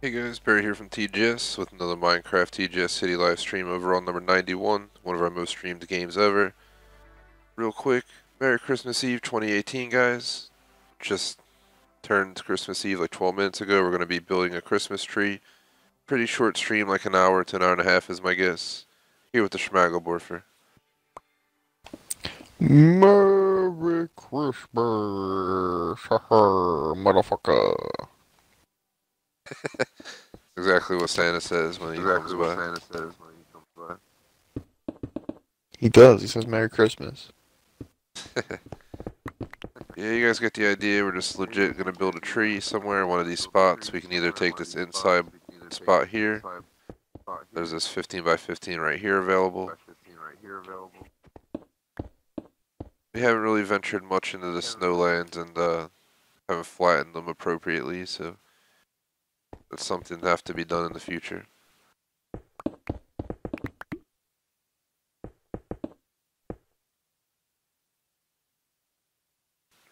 Hey guys, Barry here from TGS with another Minecraft TGS City live stream overall number 91, one of our most streamed games ever. Real quick, Merry Christmas Eve 2018 guys. Just turned Christmas Eve like 12 minutes ago. We're going to be building a Christmas tree. Pretty short stream, like an hour to an hour and a half is my guess. Here with the Schmagelborfer. Merry Christmas, haha, motherfucker. Exactly what Santa says when he comes by. He does. He says Merry Christmas. Yeah, you guys get the idea. We're just legit going to build a tree somewhere in one of these spots. We can either take this inside spot here. There's this 15 by 15 right here available. We haven't really ventured much into the snowlands and haven't flattened them appropriately, so that's something that have to be done in the future.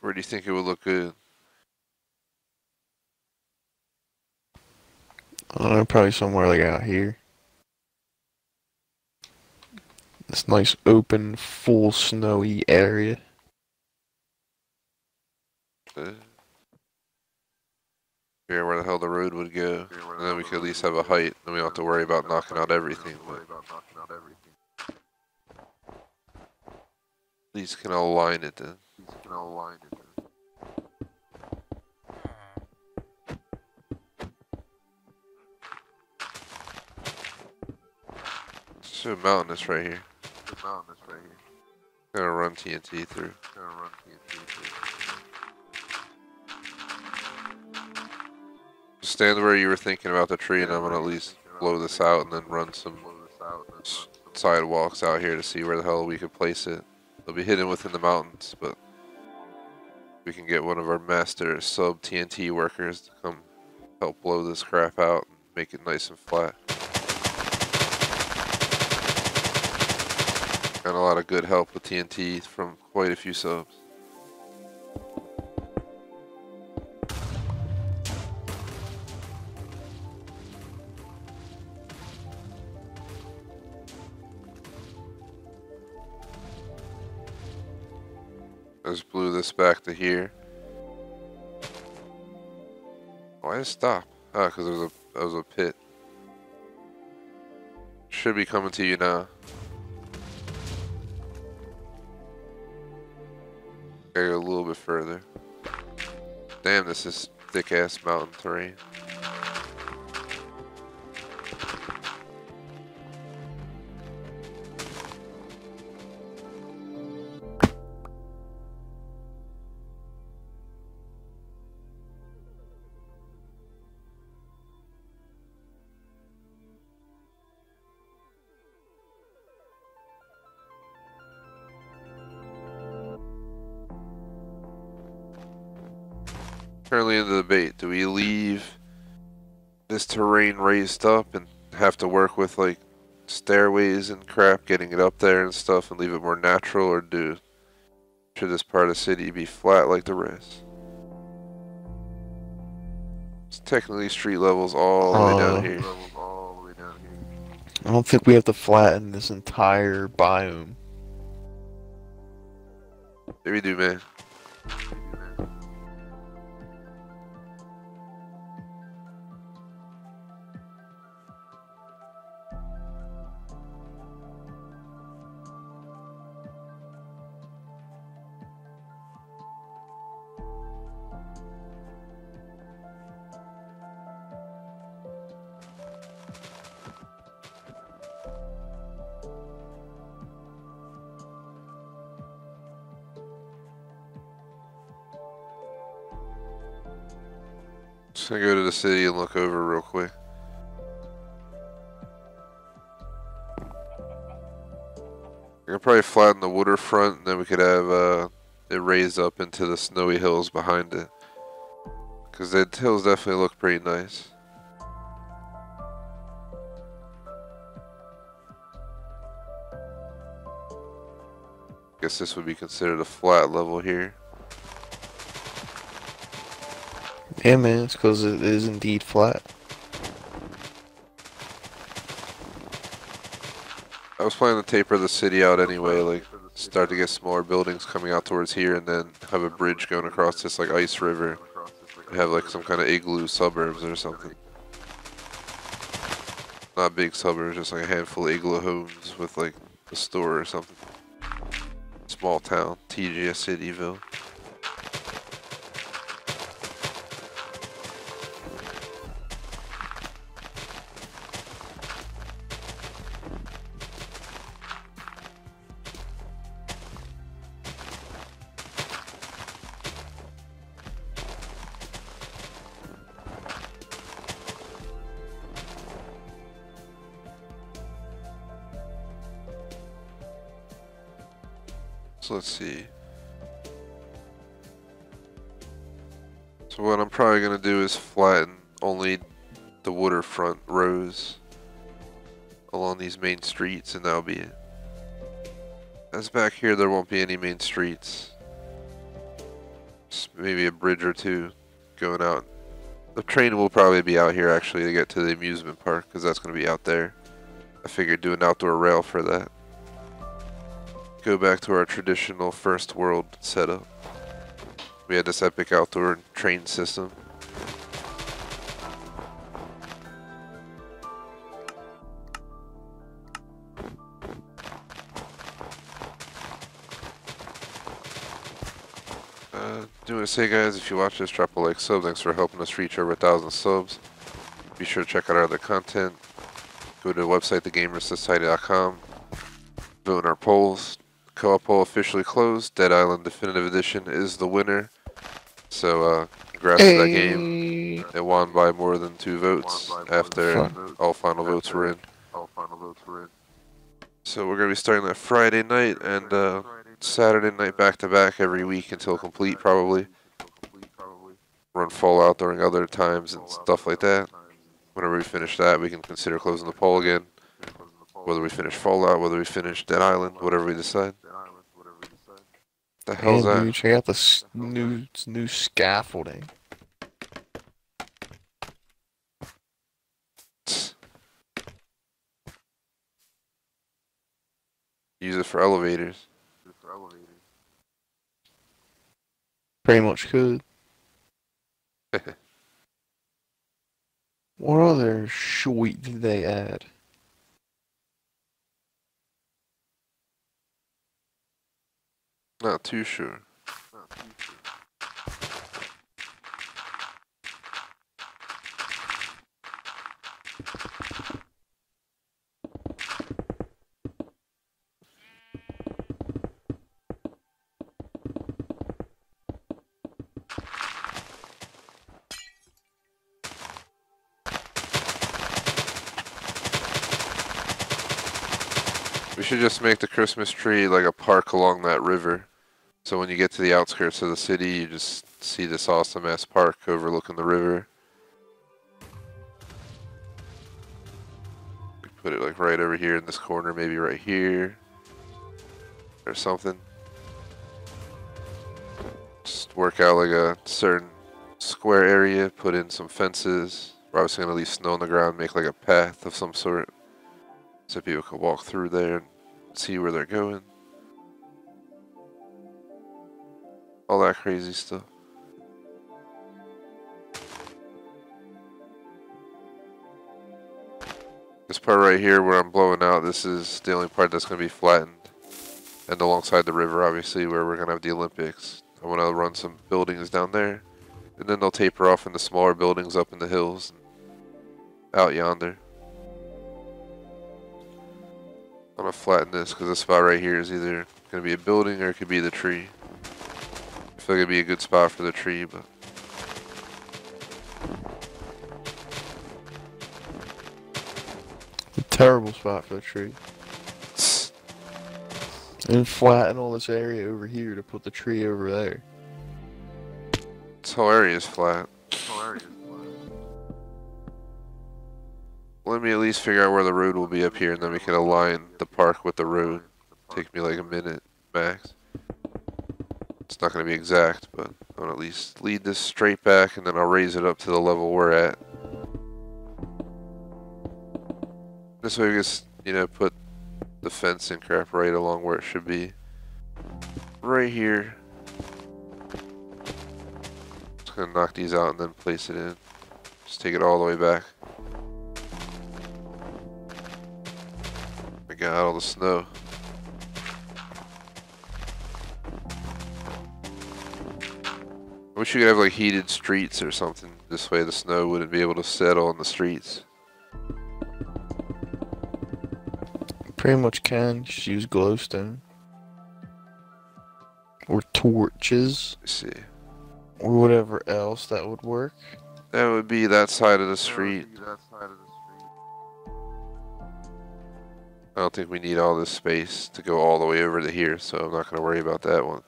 Where do you think it would look good? I don't know, probably somewhere like out here. This nice open, full snowy area. Here, where the hell the road would go, and then we could at least have a height. Then we don't have to worry about knocking out everything. But at least can align it then. It's so mountainous right here. Gonna run TNT through. Just stand where you were thinking about the tree, and I'm gonna at least blow this out and then run some sidewalks out here to see where the hell we could place it. They'll be hidden within the mountains, but we can get one of our master sub TNT workers to come help blow this crap out and make it nice and flat. Got a lot of good help with TNT from quite a few subs. I just blew this back to here. Why did it stop? Ah, because there was a pit. Should be coming to you now. Gotta go a little bit further. Damn, this is thick ass mountain terrain. Currently in the debate, do we leave this terrain raised up and have to work with like stairways and crap getting it up there and stuff and leave it more natural, or should this part of the city be flat like the rest? It's technically street levels all the way down here. I don't think we have to flatten this entire biome. Yeah, we do, man. Just gonna go to the city and look over real quick. I could probably flatten the waterfront, and then we could have it raised up into the snowy hills behind it. Because the hills definitely look pretty nice. Guess this would be considered a flat level here. Yeah, man, it's because it is indeed flat. I was planning to taper the city out anyway, like start to get smaller buildings coming out towards here and then have a bridge going across this like ice river. Have like some kind of igloo suburbs or something. Not big suburbs, just like a handful of igloo homes with like a store or something. Small town, TGS Cityville. So let's see. So what I'm probably going to do is flatten only the waterfront rows along these main streets, and that'll be it. As back here there won't be any main streets. Just maybe a bridge or two going out. The train will probably be out here actually to get to the amusement park, because that's going to be out there. I figured do an outdoor rail for that. Go back to our traditional first world setup. We had this epic outdoor train system. Do want to say, guys, if you watch this, drop a like, sub. Thanks for helping us reach over 1,000 subs. Be sure to check out our other content. Go to the website, thegamersociety.com. Vote in our polls. Co-op poll officially closed. Dead Island Definitive Edition is the winner. So, congrats to that game. It won by more than 2 votes after all final votes were in. So we're going to be starting that Friday night and Saturday night back-to-back every week until complete, probably. Run Fallout during other times and stuff like that. Whenever we finish that, we can consider closing the poll again. Whether we finish Fallout, whether we finish Dead Island, whatever we decide. The hell's that? Dude, check out the new scaffolding. Use it for elevators. Pretty much could. What other shit did they add? Not too sure. We should just make the Christmas tree like a park along that river. So when you get to the outskirts of the city, you just see this awesome ass park overlooking the river. We put it like right over here in this corner, maybe right here or something. Just work out like a certain square area, put in some fences. We're obviously gonna leave snow on the ground, make like a path of some sort so people can walk through there and see where they're going. All that crazy stuff. This part right here where I'm blowing out, this is the only part that's going to be flattened. And alongside the river, obviously, where we're going to have the Olympics. I want to run some buildings down there. And then they'll taper off into smaller buildings up in the hills and out yonder. I'm going to flatten this because this spot right here is either going to be a building or it could be the tree. I feel like it'd be a good spot for the tree, but... A terrible spot for the tree. And flatten all this area over here to put the tree over there. This whole area is flat. Let me at least figure out where the road will be up here, and then we can align the park with the road. Take me like a minute max. It's not going to be exact, but I'm going to at least lead this straight back, and then I'll raise it up to the level we're at. This way we just, you know, put the fence and crap right along where it should be. Right here. Just gonna knock these out and then place it in. Just take it all the way back. I got all the snow. I wish you could have like heated streets or something. This way the snow wouldn't be able to settle on the streets. Pretty much can just use glowstone. Or torches. Let's see. Or whatever else that would work. That would be that side of the street. I don't think we need all this space to go all the way over to here, so I'm not going to worry about that one.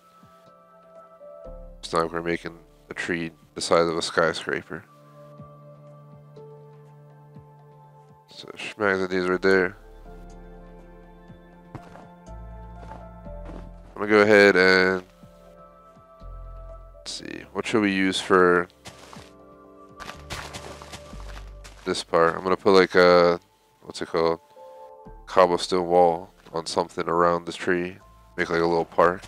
It's not like we're making a tree the size of a skyscraper. So schmags these right there. I'm going to go ahead and let's see, what should we use for this part? I'm going to put like a, what's it called? Cobblestone wall on something around the tree. Make like a little park.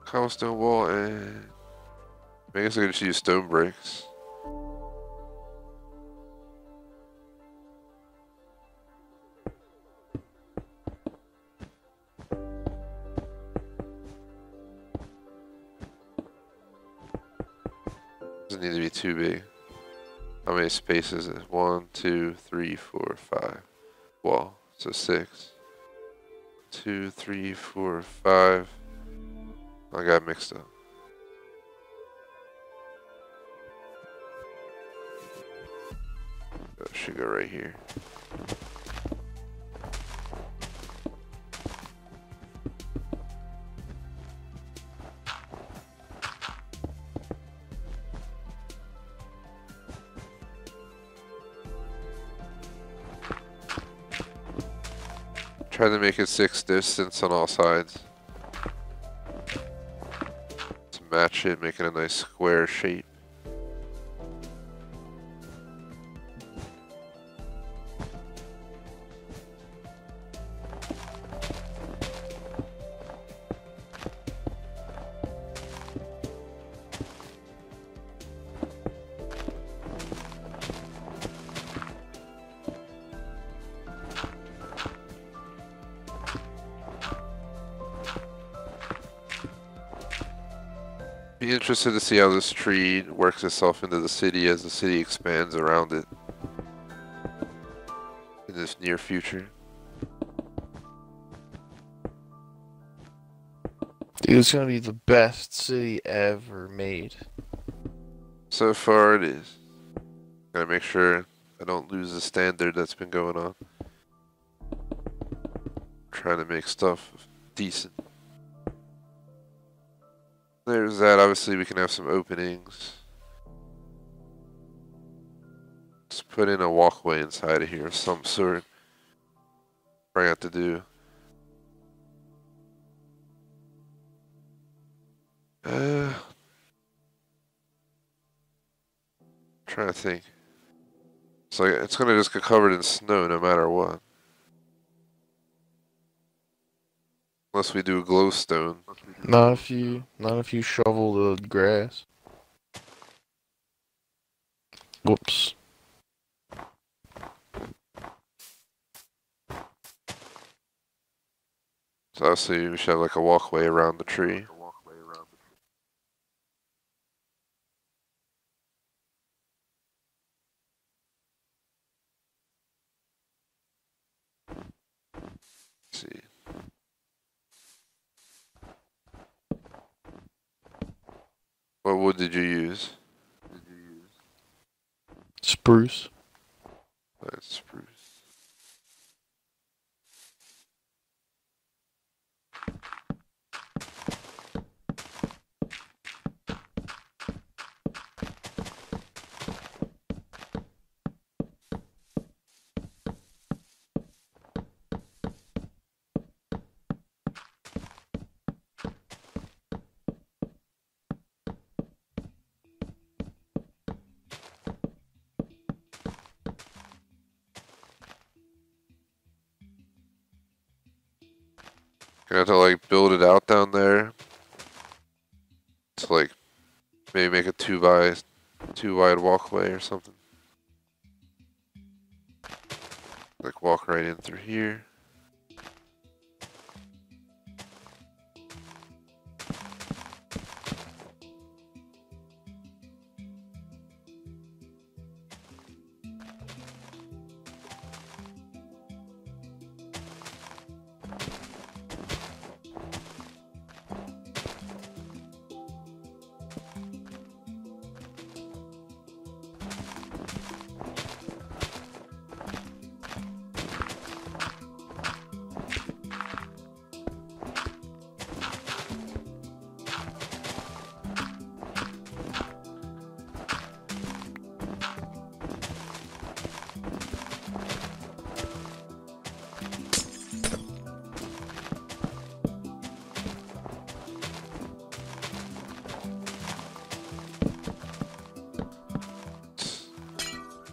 Cobblestone wall, and I guess I could just use stone bricks. Doesn't need to be too big. How many spaces is it? 1, 2, 3, 4, 5. Wall. So 6. 2, 3, 4, 5. I got mixed up. That should go right here. Try to make it 6 distance on all sides. To match it, make it a nice square shape. Be interested to see how this tree works itself into the city as the city expands around it in this near future. Dude, it's gonna be the best city ever made. So far it is. Gotta make sure I don't lose the standard that's been going on. Trying to make stuff decent. There's that. Obviously we can have some openings. Let's put in a walkway inside of here of some sort. Probably have to do. Trying to think. It's like it's gonna just get covered in snow no matter what. Unless we do glowstone. Not if you shovel the grass. Whoops. So obviously we should have like a walkway around the tree. Let's see. What wood did you use? Spruce. That's spruce. Gonna have to like build it out down there to like maybe make a 2 wide walkway or something. Like walk right in through here.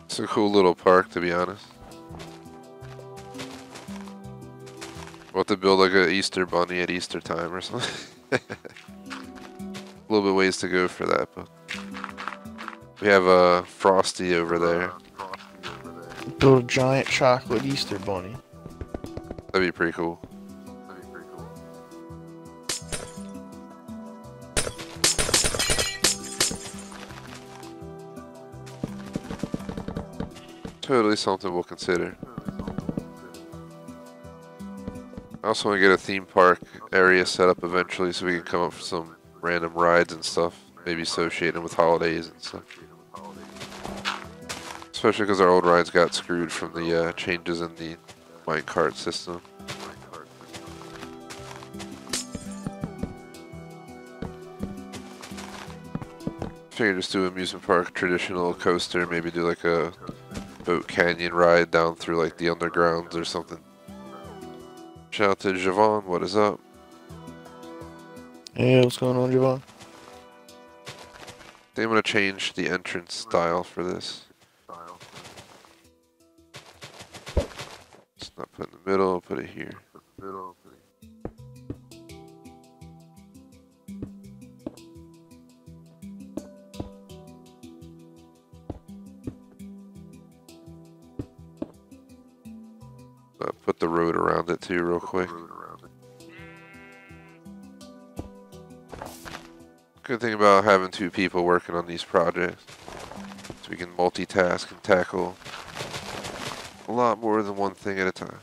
It's a cool little park, to be honest. We'll have to build like an Easter bunny at Easter time or something. A little bit ways to go for that, but we have a Frosty over there. Build a giant chocolate Easter bunny. That'd be pretty cool. Totally something we'll consider. I also want to get a theme park area set up eventually so we can come up with some random rides and stuff, maybe associated with holidays and stuff. Especially because our old rides got screwed from the changes in the minecart system. Figure just do amusement park traditional coaster, maybe do like a boat canyon ride down through like the undergrounds or something. Shout out to Javon, what is up? Hey, what's going on, Javon? I think I'm gonna change the entrance style for this. Let's not put it in the middle, put it here. Put the road around it too real quick. Good thing about having 2 people working on these projects is we can multitask and tackle a lot more than one thing at a time.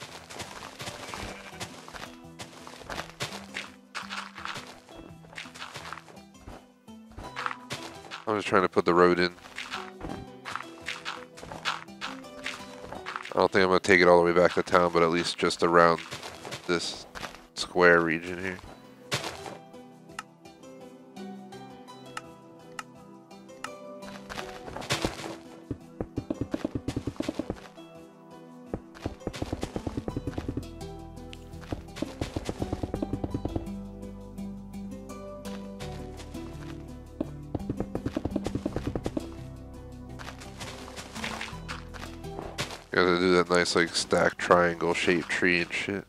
I'm just trying to put the road in. I don't think I'm going to take it all the way back to town, but at least just around this square region here. Gotta do that nice like stacked triangle shaped tree and shit.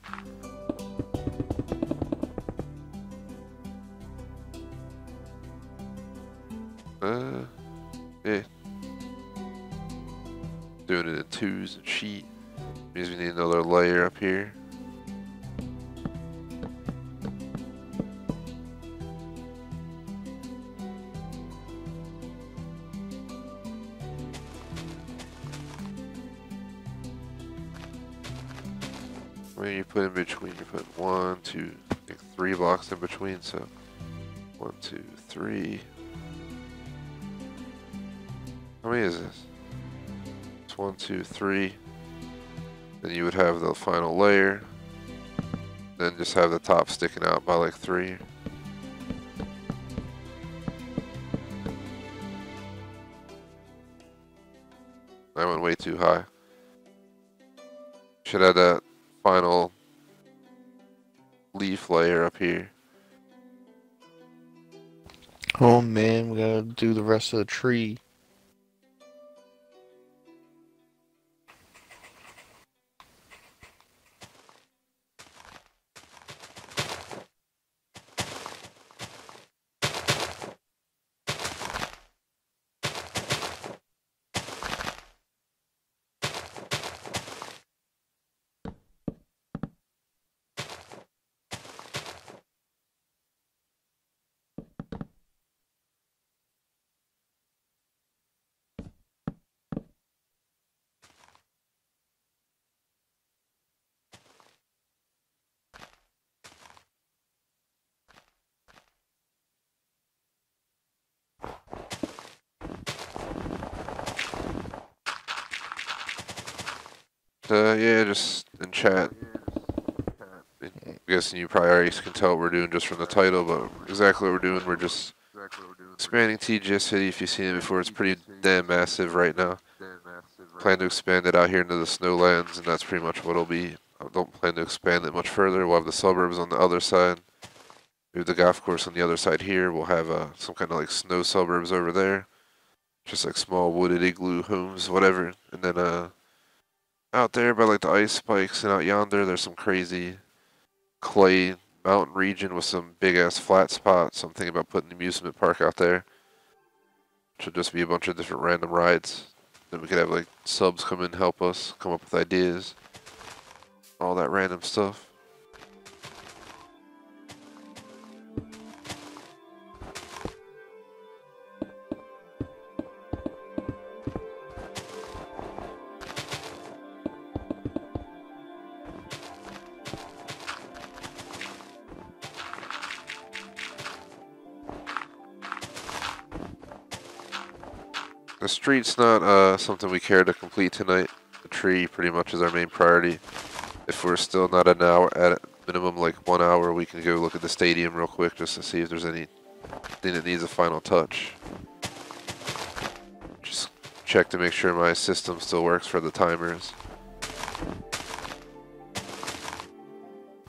Yeah. Doing it in 2s and sheet. Means we need another layer up here. When you put in between, you put 1, 2, I think 3 blocks in between, so 1, 2, 3. How many is this? It's 1, 2, 3. Then you would have the final layer. Then just have the top sticking out by like 3. I went way too high. Should have that final leaf layer up here. Oh man, we gotta do the rest of the tree. Yeah, just in chat. I'm guessing you probably already can tell what we're doing just from the title, but exactly what we're doing, we're just expanding TGS City. If you've seen it before, it's pretty damn massive right now. Plan to expand it out here into the snowlands, and that's pretty much what it'll be. I don't plan to expand it much further. We'll have the suburbs on the other side. We have the golf course on the other side here. We'll have some kind of like snow suburbs over there. Just like small wooded igloo homes, whatever. And then out there by like the ice spikes and out yonder, there's some crazy clay mountain region with some big ass flat spots. So I'm thinking about putting an amusement park out there. Should just be a bunch of different random rides. Then we could have like subs come in and help us come up with ideas. All that random stuff. The street's not something we care to complete tonight. The tree pretty much is our main priority. If we're still not an hour at minimum like 1 hour, we can go look at the stadium real quick just to see if there's anything that needs a final touch. Just check to make sure my system still works for the timers.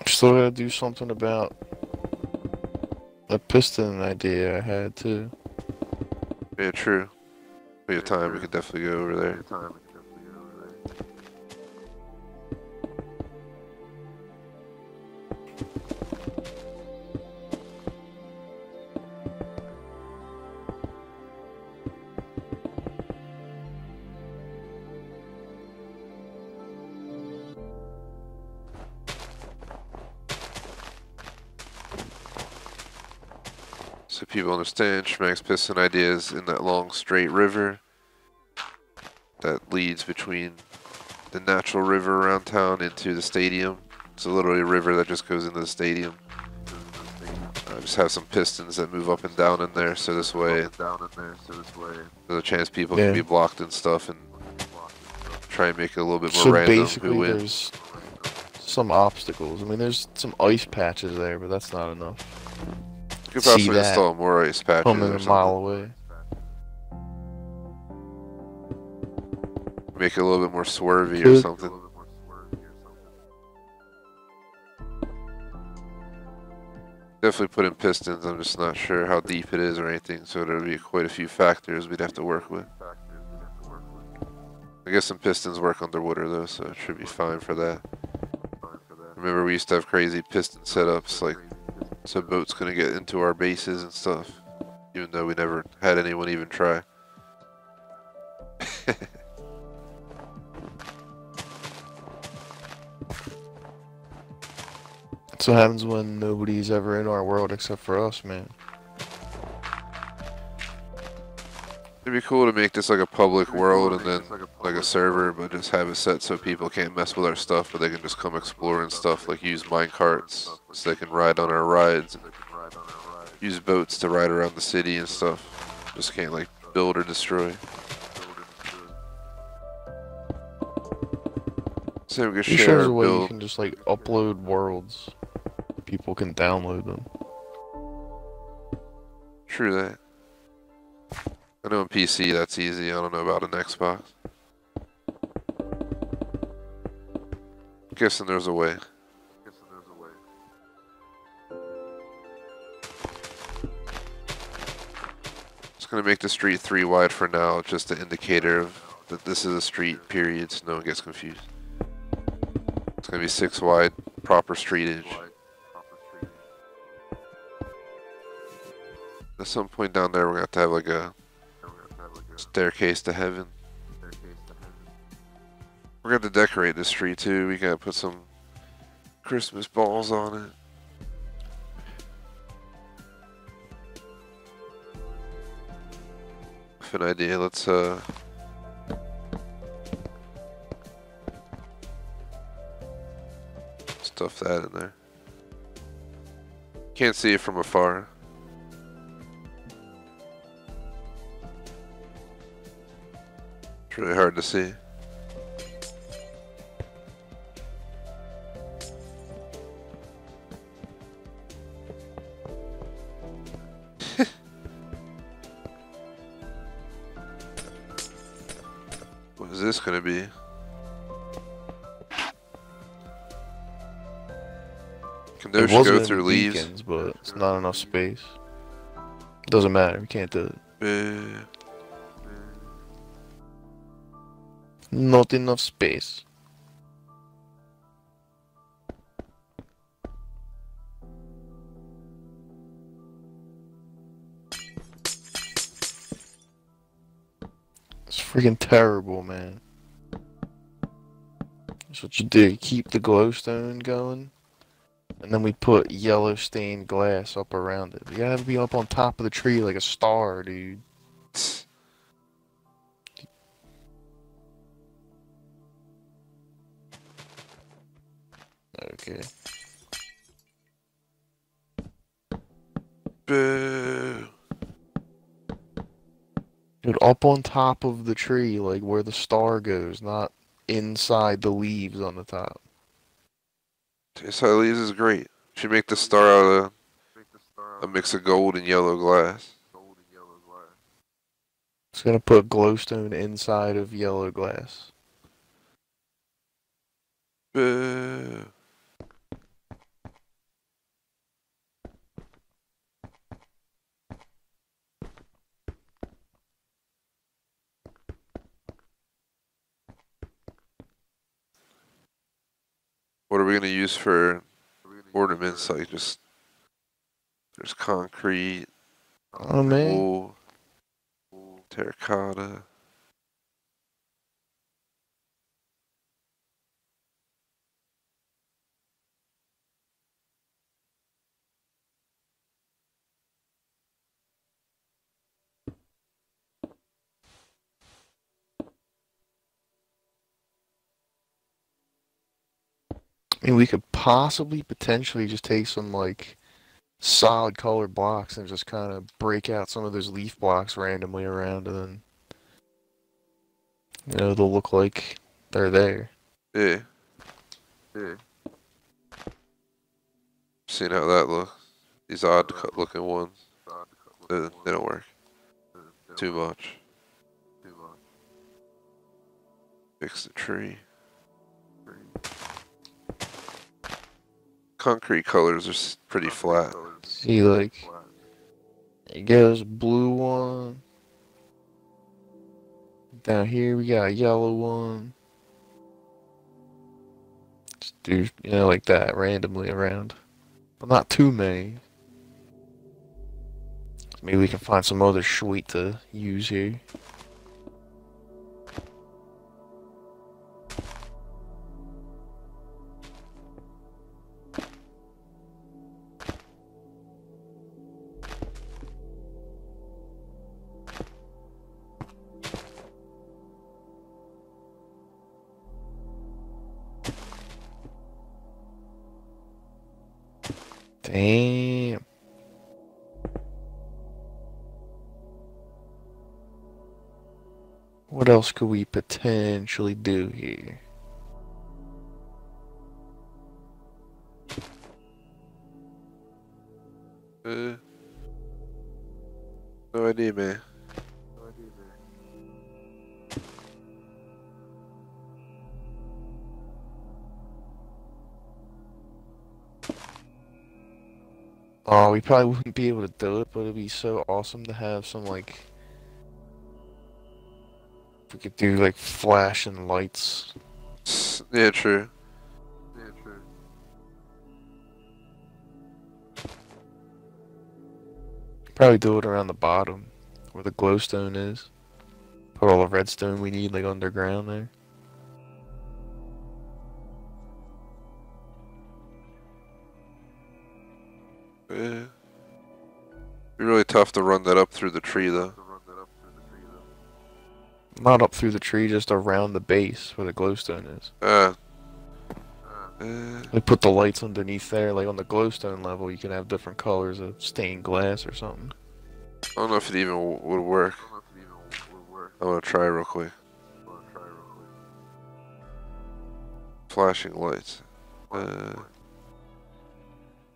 Still gotta do something about a piston idea I had too. Yeah, true. We have time, we could definitely go over there. So people understand, Schmag's piston idea is in that long straight river that leads between the natural river around town into the stadium. It's literally a river that just goes into the stadium. Just have some pistons that move up and down in there, so this way there's a chance people can be blocked and stuff, and try and make it a little bit more random basically who wins. There's some obstacles. I mean, there's some ice patches there, but that's not enough. You could possibly install more ice patches coming or a something. mile away. Make it a little bit more swervy or something. Definitely put in pistons. I'm just not sure how deep it is or anything, so there'll be quite a few factors we'd have to work with. I guess some pistons work underwater though, so it should be fine for that. Remember, we used to have crazy piston setups, like so boats couldn't get into our bases and stuff, even though we never had anyone even try. That's what happens when nobody's ever in our world except for us, man. It'd be cool to make this like a public world and then like a server, but just have it set so people can't mess with our stuff, but they can just come explore and stuff, like use minecarts so they can ride on our rides, and use boats to ride around the city and stuff. Just can't like build or destroy. So we can share There's our a way you build. can just like upload worlds. People can download them. True that. I know on PC that's easy. I don't know about an Xbox. Guessing there's a way. Just gonna make the street 3 wide for now, just an indicator of that this is a street, period, so no one gets confused. It's gonna be 6 wide, proper streetage. At some point down there, we're gonna have to have like a staircase to heaven. We're gonna have to decorate this tree too. We gotta put some Christmas balls on it. With an idea, let's stuff that in there. Can't see it from afar. It's really hard to see. this gonna be? Can It Nosh was go gonna be through leaves? beacons, but it's not enough space. Doesn't matter, we can't do it. Not enough space. It's freaking terrible, man. That's what you do. You keep the glowstone going, and then we put yellow stained glass up around it. You gotta be up on top of the tree like a star, dude. Okay. Boo. Dude, up on top of the tree, like where the star goes, not inside the leaves on the top. Inside leaves is great. Should make the star out of a mix of gold and yellow glass. It's gonna put glowstone inside of yellow glass. Boo. What are we gonna use for ornaments? Like just there's concrete, Oh man. wool, terracotta. I mean, we could possibly potentially just take some like solid color blocks and just kind of break out some of those leaf blocks randomly around, and then they'll look like they're there. Yeah. Yeah. Seen how that looks. These odd looking ones. They don't work. Too much. Fix the tree. Concrete colors are pretty flat. See, like, it goes blue one. Down here we got a yellow one. Just do, like that randomly around. But not too many. Maybe we can find some other sweet to use here. Damn. What else could we potentially do here? No idea, man. Oh, we probably wouldn't be able to do it, but it'd be so awesome to have some, like, if we could do, like, flashing lights. Yeah, true. Probably do it around the bottom, where the glowstone is. Put all the redstone we need, like, underground there. Yeah. Be really tough to run that up through the tree, though. Not up through the tree, just around the base where the glowstone is. We put the lights underneath there, like on the glowstone level, you can have different colors of stained glass or something. I don't know if it even would work. I'm gonna try real quick. Flashing lights.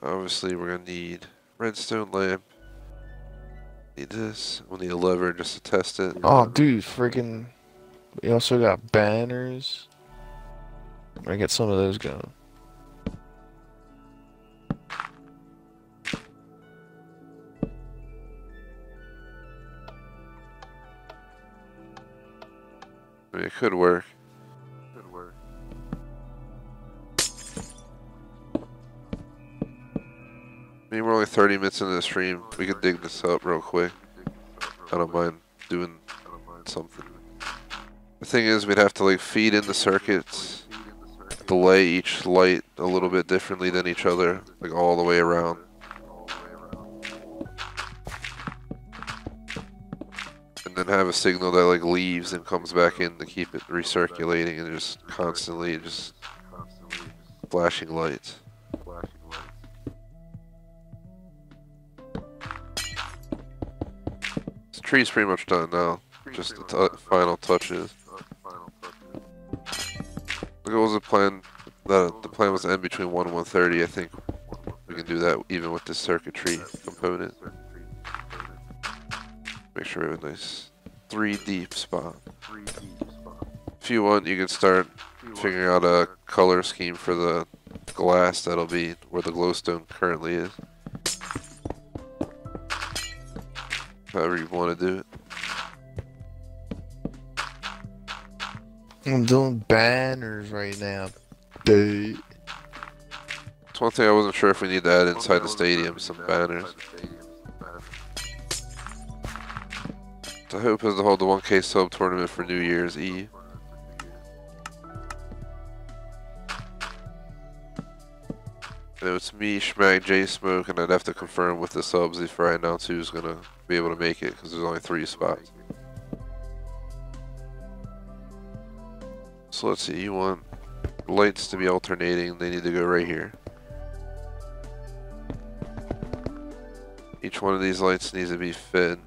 Obviously, we're gonna need redstone lamp. Need this. We'll need a lever just to test it. Oh, dude, friggin' We also got banners. I get some of those going. I mean, it could work. I mean, we're only 30 minutes into the stream. We can dig this up real quick. I don't mind doing something. The thing is, we'd have to like feed in the circuits, delay each light a little bit differently than each other, like all the way around. And then have a signal that like leaves and comes back in to keep it recirculating and just constantly just flashing lights. This tree's pretty much done now, just the final touches. What was the plan? The plan was to end between 1 and 1:30. I think we can do that even with this circuitry component. Make sure we have a nice 3 deep spot. If you want, you can start figuring out a color scheme for the glass that'll be where the glowstone currently is. However you want to do it. I'm doing banners right now, dude. It's one thing I wasn't sure if we need to add inside the stadium, some banners. The hope is to hold the 1K sub tournament for New Year's Eve. And it's me, Schmag, J Smoke, and I'd have to confirm with the subs before I announce who's gonna be able to make it, because there's only 3 spots. So let's see, you want lights to be alternating, they need to go right here. Each one of these lights needs to be fed.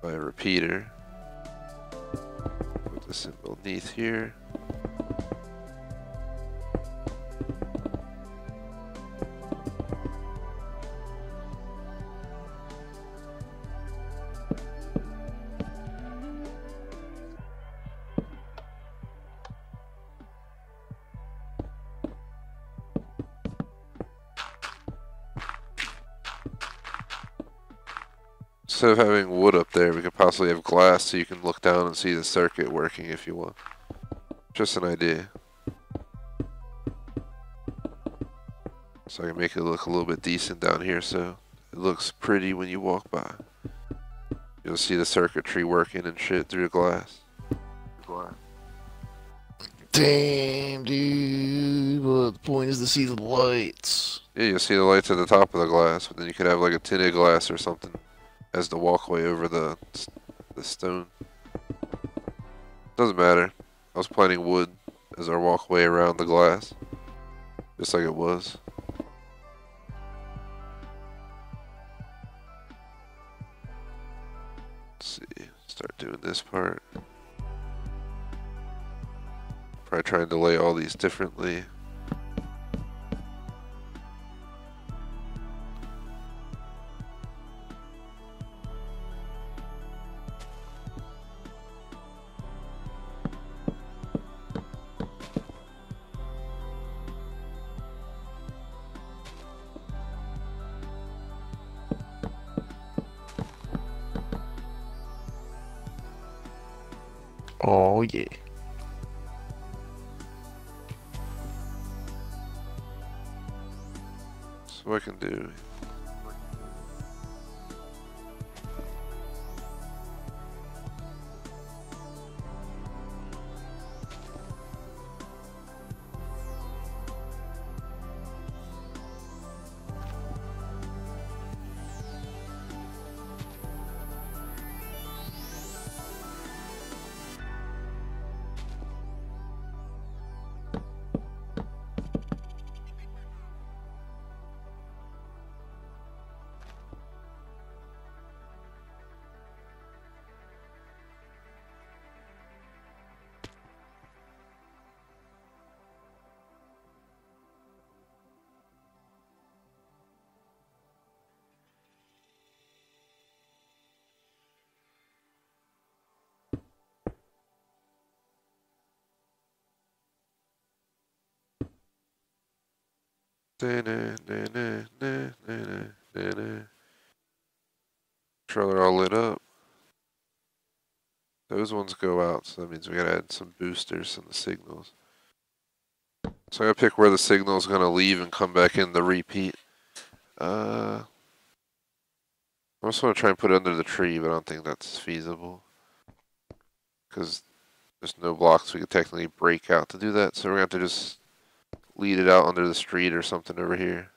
By a repeater. Put this in beneath here. Instead of having wood up there, we could possibly have glass so you can look down and see the circuit working if you want. Just an idea. So I can make it look a little bit decent down here so it looks pretty when you walk by. You'll see the circuitry working and shit through the glass. Damn, dude. Well, the point is to see the lights. Yeah, you'll see the lights at the top of the glass, but then you could have like a tinted glass or something as the walkway over the stone. Doesn't matter. I was planning wood as our walkway around the glass, just like it was. Let's see, start doing this part. Probably trying to lay all these differently. Oh, yeah. So I can do. Controller all lit up. Those ones go out, so that means we gotta add some boosters on the signals. So I gotta pick where the signal is gonna leave and come back in the repeat. I also want to try and put it under the tree, but I don't think that's feasible. Because there's no blocks we could technically break out to do that, so we're gonna have to just lead it out under the street or something over here.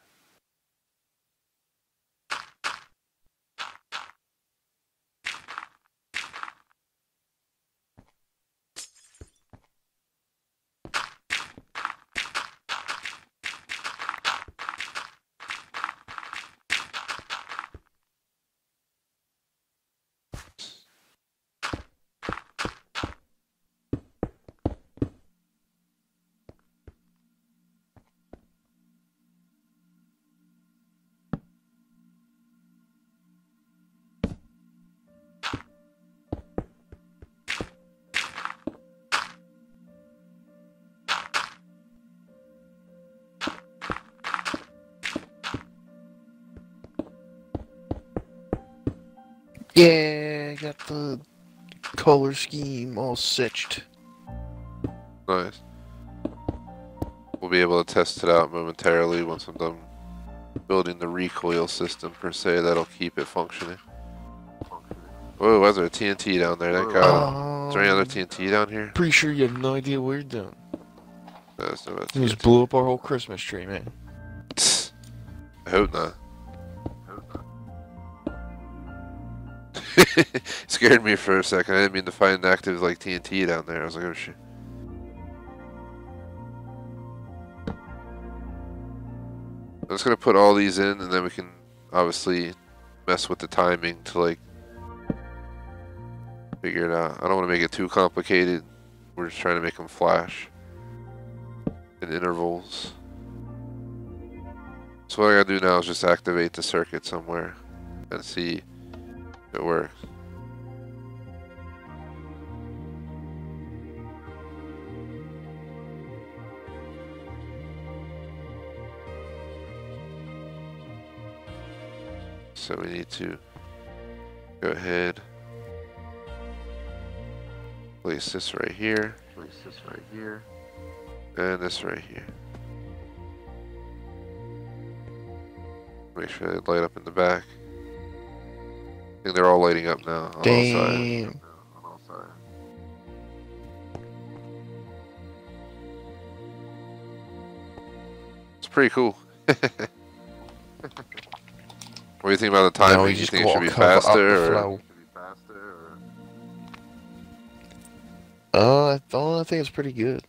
Yeah, got the color scheme all stitched. Nice. We'll be able to test it out momentarily once I'm done building the recoil system per se that'll keep it functioning. Whoa, why is there a TNT down there? Thank God. Is there any other TNT down here? Pretty sure you have no idea what you're doing. No, there's no You just blew up our whole Christmas tree, man. I hope not. Scared me for a second. I didn't mean to find active like TNT down there. I was like, oh shit. I'm just gonna put all these in, and then we can obviously mess with the timing to like figure it out. I don't want to make it too complicated. We're just trying to make them flash in intervals. So what I gotta do now is just activate the circuit somewhere and see if it works. So we need to go ahead, place this right here, and this right here. Make sure they light up in the back. I think they're all lighting up now on Damn. all sides. It's pretty cool. What do you think about the timing? No, Do you you just think go it should all be cover up faster the or? flow. I think it's pretty good.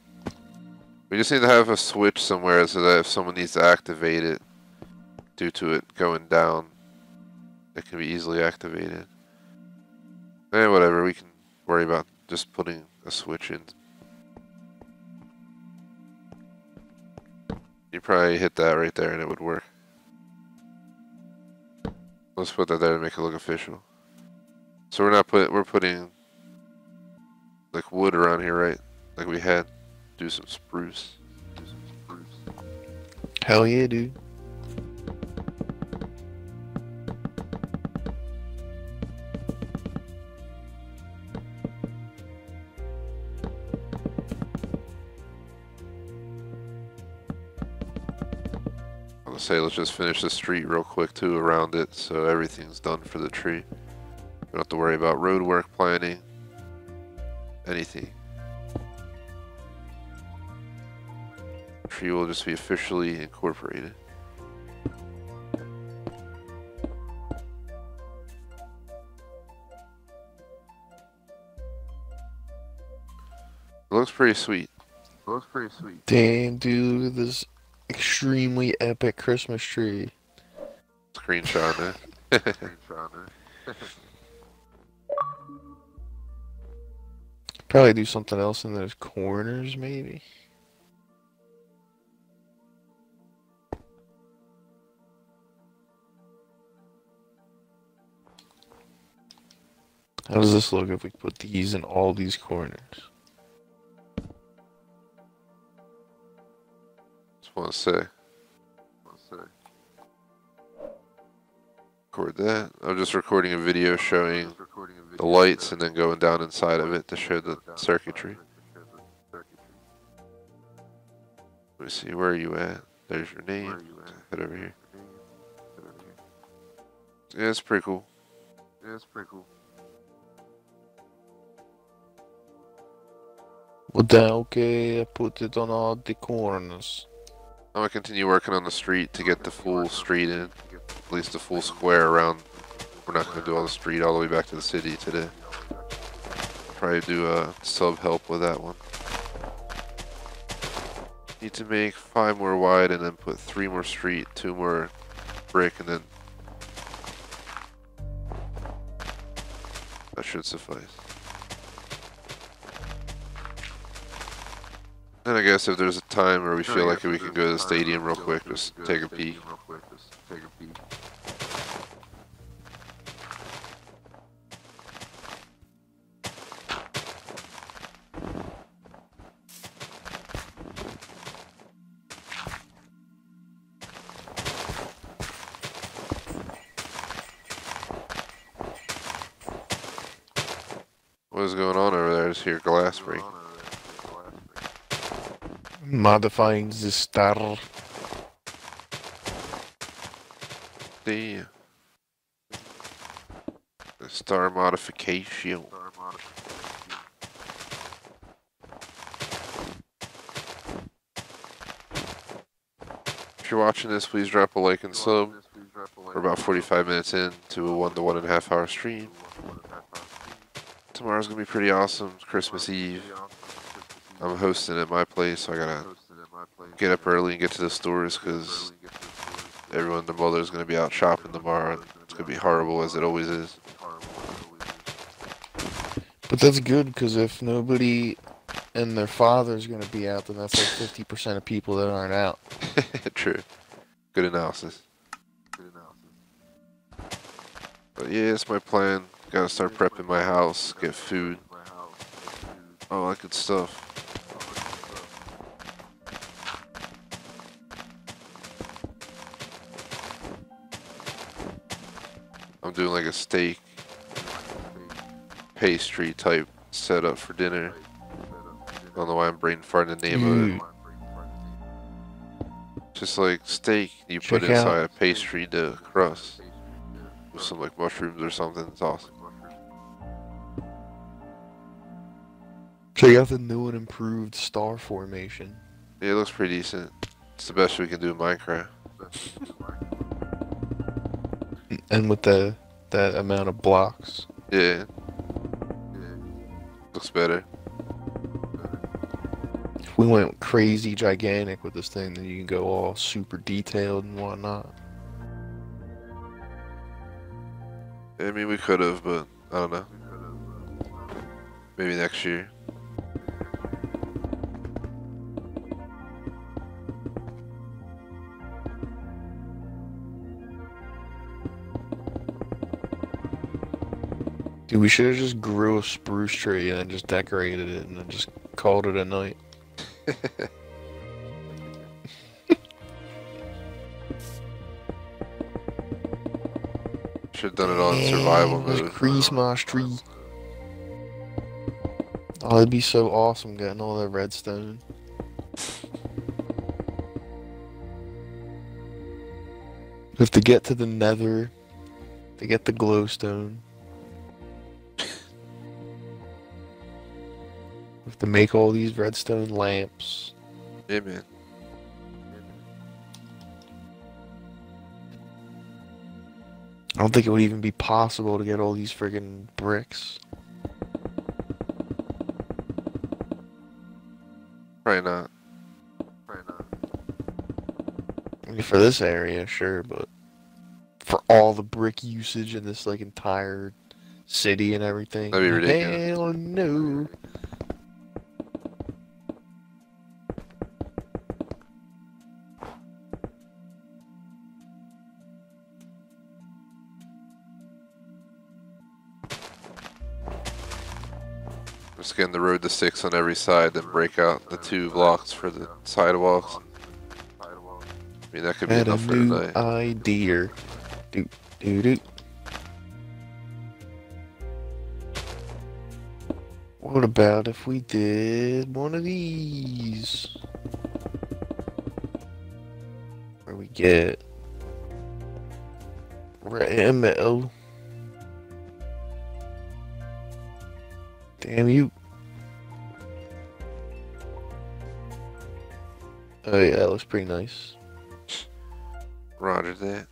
We just need to have a switch somewhere so that if someone needs to activate it due to it going down, it can be easily activated. Eh, whatever, we can worry about just putting a switch in. You probably hit that right there and it would work. Let's put that there to make it look official. So we're putting like wood around here, right? Like we had. Do some spruce. Hell yeah, dude. I was gonna say, let's just finish the street real quick too around it so everything's done for the tree. We don't have to worry about road work planning. Anything. Tree will just be officially incorporated. It looks pretty sweet. Damn, dude, this extremely epic Christmas tree. Screenshot it. Probably do something else in those corners, maybe. How does this look if we put these in all these corners? Just want to say. Record that. I'm just recording a video showing the lights and then going down inside of it to show the circuitry. Let me see, where are you at? There's your name. Head over here. Yeah, it's pretty cool. Well, then, okay, I put it on all the corners. I'm gonna continue working on the street to get the full street in. At least the full square around. We're not gonna do all the street all the way back to the city today. Probably do a sub help with that one. Need to make 5 more wide and then put 3 more street, 2 more brick, and then that should suffice. And I guess if there's a time where we feel like we can go to the stadium real quick, just take a peek. What is going on over there? I just hear glass breaking. Modifying the star. Damn. The star modification. If you're watching this, please drop a like and sub. We're about 45 minutes in to a 1 to 1.5 hour stream. Tomorrow's gonna be pretty awesome. It's Christmas Eve. I'm hosting at my place, so I gotta get up early and get to the stores because everyone, the mother's gonna be out shopping tomorrow, and it's gonna be horrible as it always is. But that's good, because if nobody and their father's gonna be out, then that's like 50% of people that aren't out. True. Good analysis. But yeah, it's my plan. Gotta start prepping my house, get food, all that good stuff. I'm doing like a steak pastry type setup for dinner. I don't know why I'm brain farting the name of it. Just like steak you put inside a pastry dough crust with some like mushrooms or something. It's awesome. Check out the new and improved star formation. Yeah, it looks pretty decent. It's the best we can do in Minecraft. And with that amount of blocks. Yeah. Looks better. If we went crazy gigantic with this thing, then you can go all super detailed and whatnot. I mean, we could have, but I don't know. Maybe next year. Dude, we should have just grew a spruce tree and then just decorated it and then just called it a night. Should have done it on survival mode. Christmas tree. Oh, it'd be so awesome getting all that redstone. We have to get to the nether to get the glowstone. We have to make all these redstone lamps. Yeah, man. I don't think it would even be possible to get all these friggin' bricks. Probably not. I mean, for this area, sure, but for all the brick usage in this like entire city and everything, That'd be ridiculous. hell no. Just getting the road to 6 on every side, then break out the 2 blocks for the sidewalks. I mean, that could be Had a enough for new tonight. idea. Dude, Doo-doo. What about if we did one of these? Where we get ML. Damn you. Oh yeah, that looks pretty nice. Roger that.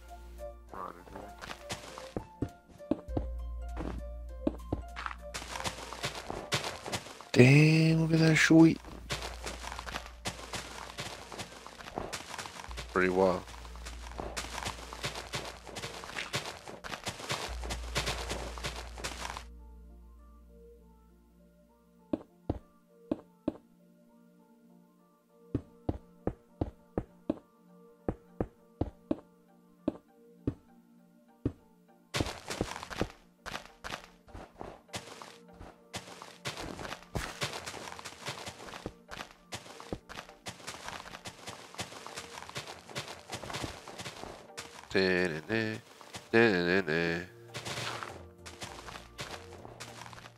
Damn, look at that sweet. Pretty wild.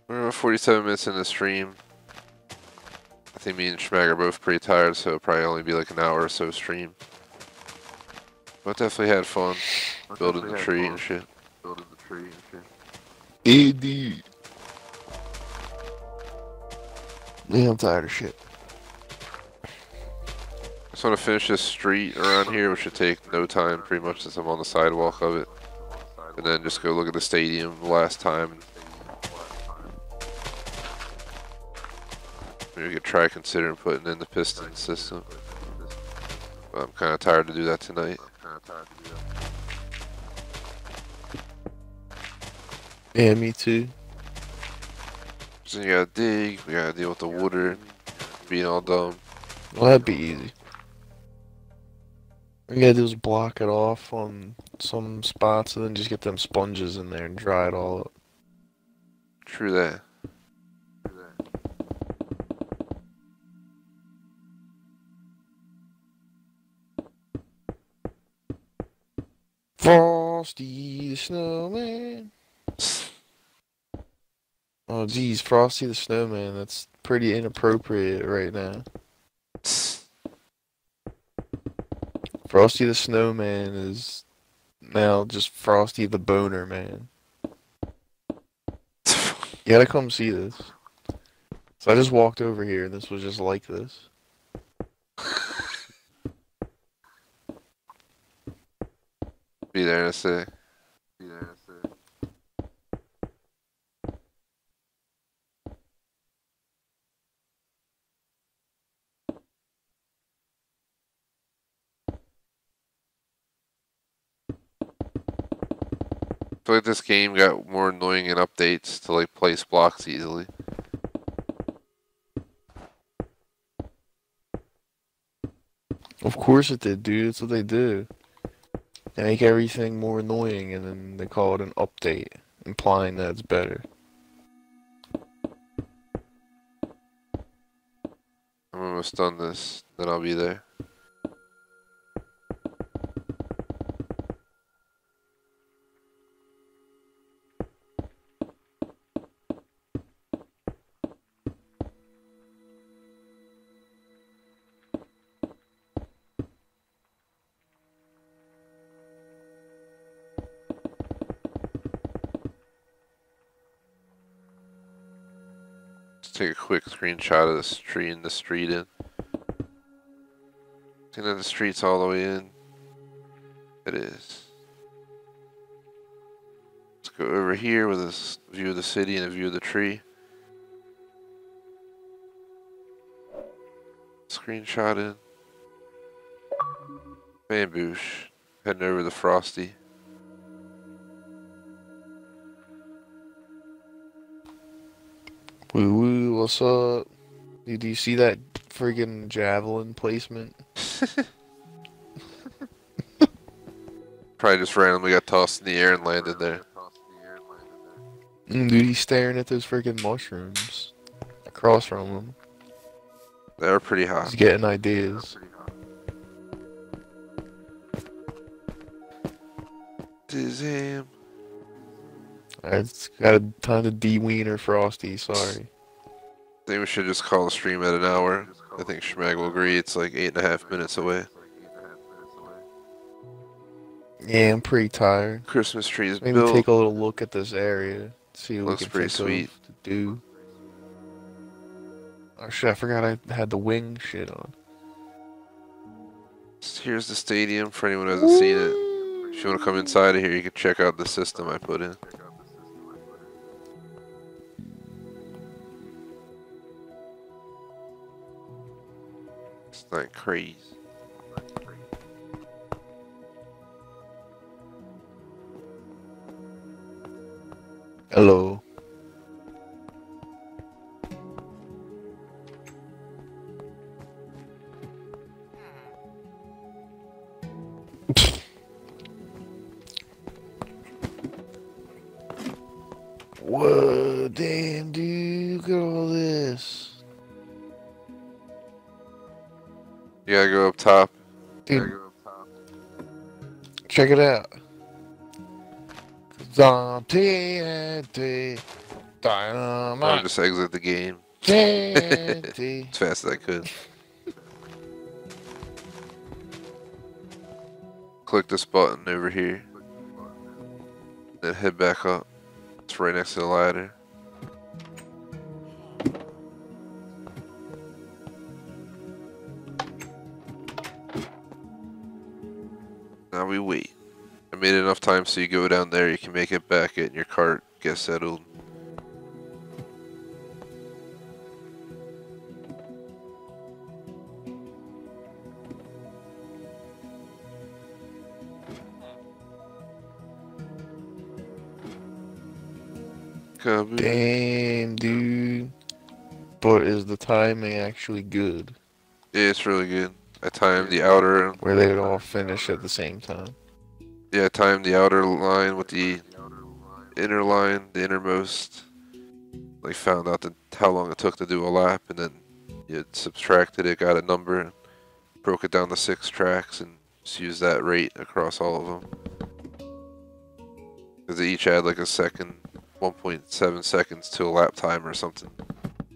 We're 47 minutes in the stream. I think me and Schmag are both pretty tired, so it'll probably only be like an hour or so stream. But definitely had fun building the tree and shit. Indeed. Yeah, I'm tired of shit. I just want to finish this street around here, which should take no time pretty much since I'm on the sidewalk of it. And then just go look at the stadium last time. Maybe we could try considering putting in the piston system. But I'm kind of tired to do that tonight. Yeah, me too. So you gotta dig, we gotta deal with the water being all dumb. Well, that'd be easy. All you gotta do is block it off on some spots and then just get them sponges in there and dry it all up. True that. Frosty the Snowman. Oh geez, Frosty the Snowman, that's pretty inappropriate right now. Frosty the Snowman is now just Frosty the Boner Man. You gotta come see this. So I just walked over here and this was just like this. Be there in a sec. I feel like this game got more annoying in updates to like place blocks easily. Of course it did, dude. That's what they do. They make everything more annoying and then they call it an update, implying that it's better. I'm almost done this, then I'll be there. Take a quick screenshot of this tree and the street in. Think that the street's all the way in. It is. Let's go over here with a view of the city and a view of the tree. Screenshot in. Bamboosh. Heading over to Frosty. Woo woo, what's up? Dude, do you see that friggin' javelin placement? Probably just randomly got tossed in the air and landed there. Dude, he's staring at those friggin' mushrooms across from him. They were pretty hot. He's getting ideas. his ham. It's got a ton of D-Wiener Frosty, sorry. I think we should just call the stream at an hour. I think Schmag will agree it's like 8.5 minutes away. Yeah, I'm pretty tired. Christmas tree is Maybe built. take a little look at this area. See what Looks we can pretty think sweet. of to do. Oh shit, I forgot I had the wing shit on. Here's the stadium for anyone who hasn't seen it. If you want to come inside of here, you can check out the system I put in. It's not crazy. Hello. Whoa, damn, dude, look at all this. You gotta go up top. Dude, check it out. TNT, I'll dynamite, just exit the game TNT. as fast as I could. Click this button over here. Then head back up. It's right next to the ladder. Now we wait. I made enough time so you go down there, you can make it back, get in your cart, get settled. Copy. Damn, dude. But is the timing actually good? Yeah, it's really good. I timed the outer. Where they would all finish at the same time? Yeah, I timed the outer line with the inner line, the innermost. Like found out how long it took to do a lap, and then you subtracted it, got a number, broke it down to 6 tracks, and just used that rate across all of them. Because they each add like a second, 1.7 seconds to a lap time or something.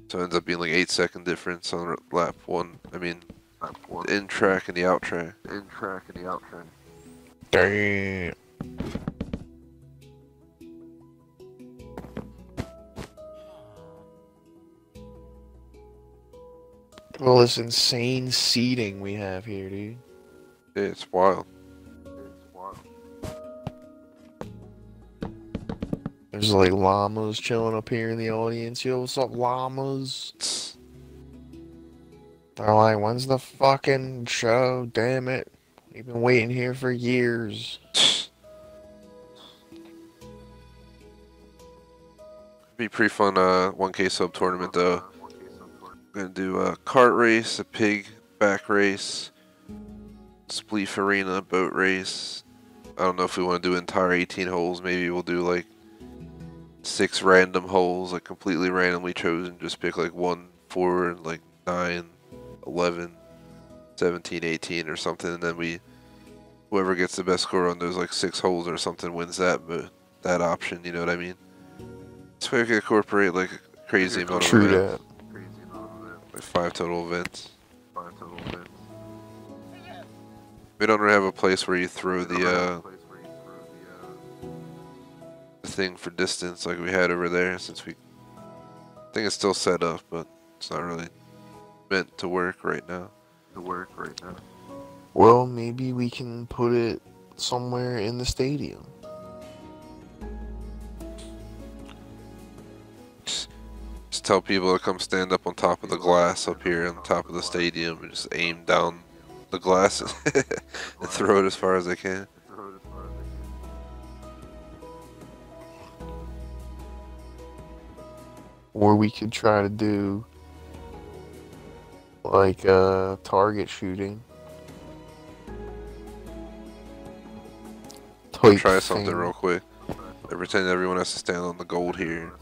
So it ends up being like 8-second difference on lap 1. I mean, the in track and the out track. Damn. Well, this insane seating we have here, dude. Yeah, it's wild. There's like llamas chilling up here in the audience. Yo, what's up, llamas? They're like, when's the fucking show? Damn it. We've been waiting here for years. Be pretty fun 1K sub tournament though. Gonna do a kart race, a pig back race, spleef arena, boat race. I don't know if we want to do entire 18 holes. Maybe we'll do like 6 random holes, like completely randomly chosen. Just pick like 1, 4, and like 9, 11, 17, 18 or something, and then whoever gets the best score on those like 6 holes or something wins that option. You know what I mean? So we can incorporate like a crazy amount of True events. that. Like 5 total events. We don't really have a place where you throw the thing for distance like we had over there, since I think it's still set up, but it's not really meant to work right now. Well, maybe we can put it somewhere in the stadium. Just tell people to come stand up on top of the glass up here on top of the stadium and just aim down the glass and throw it as far as they can. Or we could try to do like target shooting. Try something real quick. I pretend everyone has to stand on the gold here.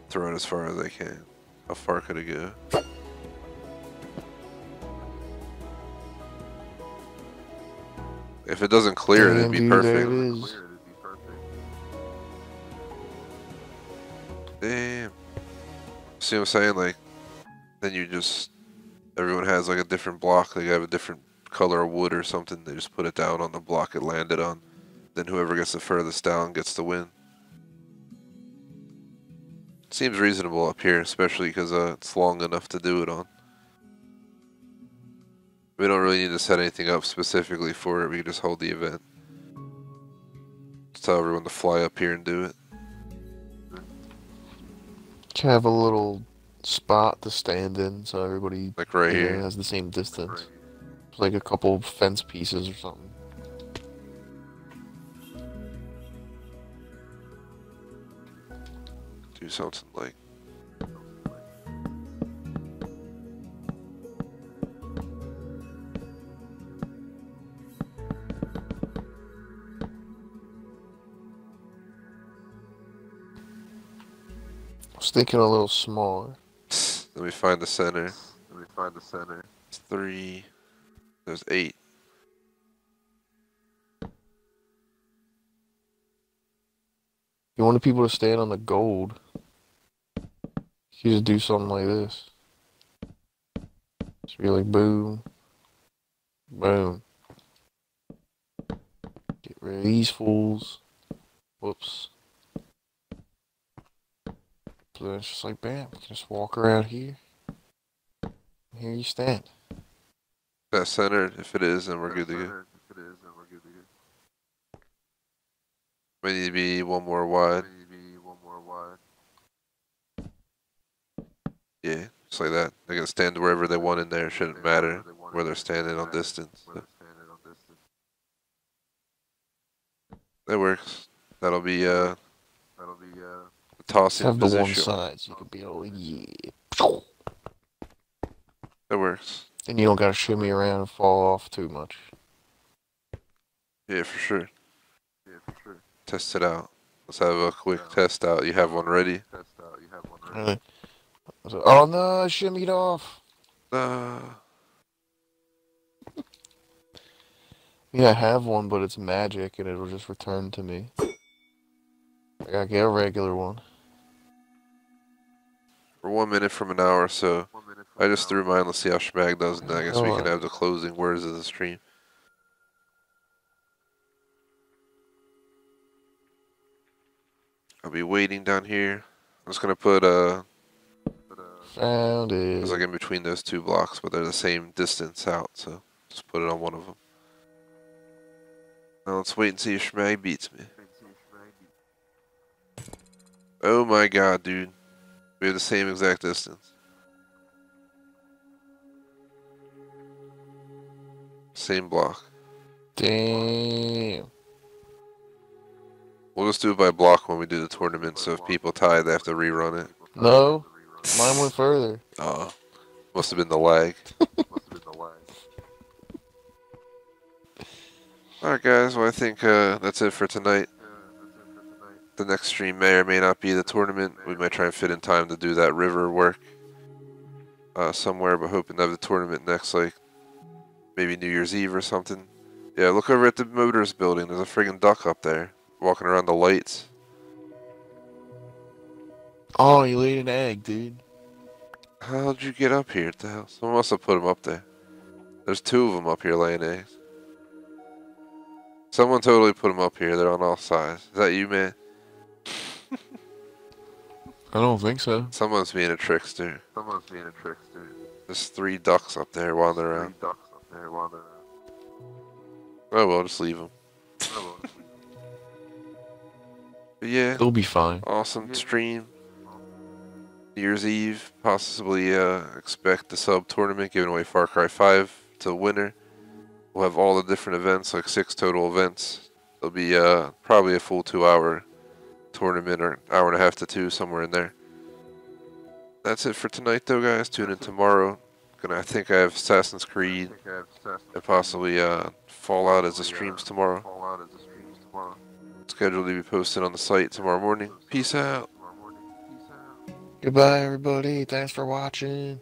Throw it as far as they can. How far could it go? If it doesn't clear, it'd be There it perfect. is. Damn. See what I'm saying? Like, then you just, everyone has like a different block. They have a different color of wood or something. They just put it down on the block it landed on. Then whoever gets the furthest down gets the win. Seems reasonable up here, especially because it's long enough to do it on. We don't really need to set anything up specifically for it. We can just hold the event. Just tell everyone to fly up here and do it. Can have a little spot to stand in so everybody Like right here. has the same distance. Like a couple fence pieces or something. Do something like. I was thinking a little smaller. Let me find the center. It's 3. There's 8. You wanted people to stand on the gold. You just do something like this. Just be like boom. Boom. Get rid of these fools. Whoops. So then it's just like bam. Just walk around here. Here you stand. That centered. If it is, then we're good to go. Might need to be one more wide. Yeah, just like that. They can stand wherever they want in there. It shouldn't matter where they're standing on distance. So. That works. That'll be the tossing Have the one position. side so you can be all yeah. That works. And you don't gotta shimmy around and fall off too much. Yeah, for sure. Test it out. Let's have a quick test out. You have one ready? Really? Oh no, I shimmied off. Yeah, I have one, but it's magic and it'll just return to me. I gotta get a regular one. For 1 minute from an hour, so I just threw mine. Let's see how Schmag does, and I guess we can have the closing words of the stream. I'll be waiting down here. I'm just gonna put Found it. it's like in between those 2 blocks, but they're the same distance out, so just put it on one of them. Now let's wait and see if Schmag beats me. Oh my god, dude. We have the same exact distance. Same block. Damn. We'll just do it by block when we do the tournament, so if people tie, they have to rerun it. No, mine went further. Oh, must have been the lag. Alright guys, well I think that's it for tonight. The next stream may or may not be the tournament. We might try and fit in time to do that river work somewhere, but hoping to have the tournament next, like, maybe New Year's Eve or something. Yeah, look over at the Motors building. There's a friggin' duck up there, walking around the lights. Oh, you laid an egg, dude. How'd you get up here? What the hell? Someone must have put them up there. There's 2 of them up here laying eggs. Someone totally put them up here. They're on all sides. Is that you, man? I don't think so. Someone's being a trickster. There's 3 ducks up there wandering around. Oh well, just leave them. But yeah, It'll be fine. awesome stream. New Year's Eve, possibly expect the sub tournament, giving away Far Cry 5 to the winner. We'll have all the different events, like 6 total events. There'll be probably a full 2-hour tournament, or hour and a half to 2, somewhere in there. That's it for tonight, though, guys. Tune in tomorrow. I think I have Assassin's Creed and possibly Fallout as the streams tomorrow. Scheduled to be posted on the site tomorrow morning. Peace out. Goodbye, everybody. Thanks for watching.